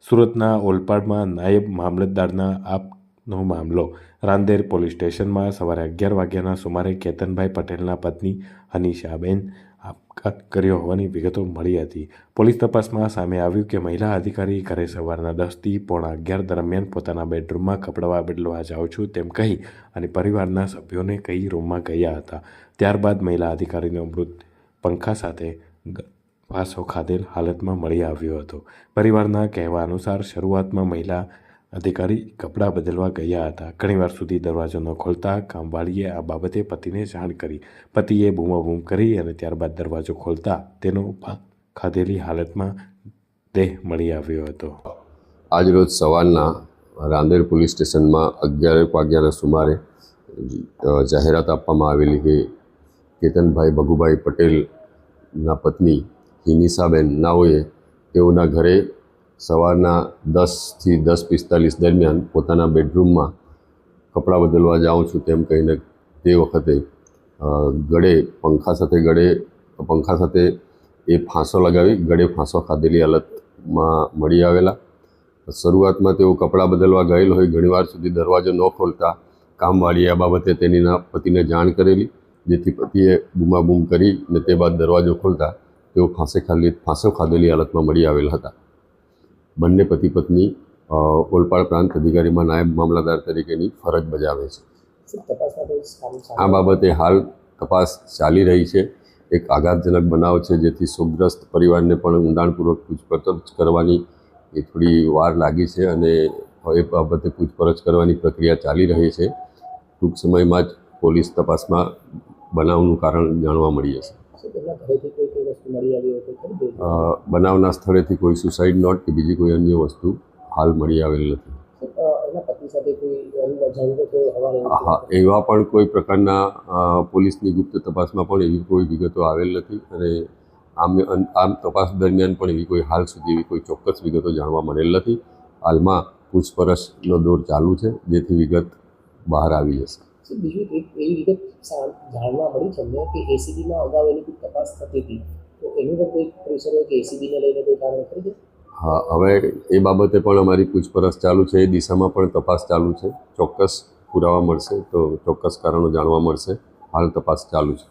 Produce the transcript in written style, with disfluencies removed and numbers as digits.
સુરતના ઓલપાડમાં નાયબ મામલતદારના આપનો મામલો. રાંદેર પોલીસ સ્ટેશનમાં સવારે 11 વાગ્યાના સુમારે કેતનભાઈ પટેલના પત્ની હનીશાબેન આપઘાત કર્યો હોવાની વિગતો મળી હતી. પોલીસ તપાસમાં સામે આવ્યું કે મહિલા અધિકારી ઘરે સવારના 10થી પોણા 11 દરમિયાન પોતાના બેડરૂમમાં કપડાં બદલવા જાઉં છું તેમ કહી અને પરિવારના સભ્યોને કહી રૂમમાં ગયા હતા. ત્યારબાદ મહિલા અધિકારીનો મૃત પંખા સાથે ફાંસો ખાધેલ હાલતમાં મળી આવ્યો હતો. પરિવારના કહેવા અનુસાર શરૂઆતમાં મહિલા અધિકારી કપડાં બદલવા ગયા હતા. ઘણીવાર સુધી દરવાજો ન ખોલતા કામવાળીએ આ બાબતે પતિને જાણ કરી. પતિએ બૂમાબૂમ કરી અને ત્યારબાદ દરવાજો ખોલતા તેનો ખાધેલી હાલતમાં દેહ મળી આવ્યો હતો. આજરોજ સવારના રાંદેર પોલીસ સ્ટેશનમાં 11 વાગ્યાના સુમારે જાહેરાત આપવામાં આવેલી કે કેતનભાઈ ભગુભાઈ પટેલના પત્ની હિનિશાબેન નાઓએ તેઓના ઘરે સવારના 10થી 10:45 દરમિયાન પોતાના બેડરૂમમાં કપડાં બદલવા જાઉં છું તેમ કહીને તે વખતે પંખા સાથે એ ફાંસો લગાવી ગળે ફાંસો ખાધેલી હાલતમાં મળી આવેલા. શરૂઆતમાં તેઓ કપડાં બદલવા ગયેલ હોય ઘણીવાર સુધી દરવાજો ન ખોલતા કામવાળીએ આ બાબતે તેના પતિને જાણ કરેલી, જેથી પતિએ બૂમાબૂમ કરી અને તે બાદ દરવાજો ખોલતા તેઓ ફાંસો ખાધેલી હાલતમાં મળી આવેલ હતા. બંને પતિ પત્ની ઓલપાડ પ્રાંત અધિકારીમાં નાયબ મામલતદાર તરીકેની ફરજ બજાવે છે. આ બાબતે હાલ તપાસ ચાલી રહી છે. એક આઘાતજનક બનાવ છે, જેથી શોકગ્રસ્ત પરિવારને પણ ઊંડાણપૂર્વક પૂછપરછ કરવાની થોડી વાર લાગી છે અને એ બાબતે પૂછપરછ કરવાની પ્રક્રિયા ચાલી રહી છે. ટૂંક સમયમાં જ પોલીસ તપાસમાં બનાવનું કારણ જાણવા મળી જશે. બનાવના સ્થળેથી કોઈ સુસાઇડ નોટ કે બીજી કોઈ અન્ય વસ્તુ હાલ મળી આવેલ નથી. હા, એવા પણ કોઈ પ્રકારના પોલીસની ગુપ્ત તપાસમાં પણ એવી કોઈ વિગતો આવેલ નથી અને આમ તપાસ દરમિયાન પણ એવી કોઈ હાલ સુધી એવી કોઈ ચોક્કસ વિગતો જાણવા મળેલ નથી. હાલમાં પૂછપરછનો દોર ચાલુ છે, જેથી વિગત બહાર આવી જશે. બીજું એક એવી વિગત જાણવા મળી છે કે એસીબીમાં અગાઉ એની કોઈ તપાસ થતી હતી, તો એનું પણ કોઈ પ્રેશર હોય કે એસીબીને લઈને કોઈ કારણ ખરી છે? હા, હવે એ બાબતે પણ અમારી પૂછપરછ ચાલુ છે. એ દિશામાં પણ તપાસ ચાલુ છે. ચોક્કસ પુરાવા મળશે તો ચોક્કસ કારણો જાણવા મળશે. હાલ તપાસ ચાલુ છે.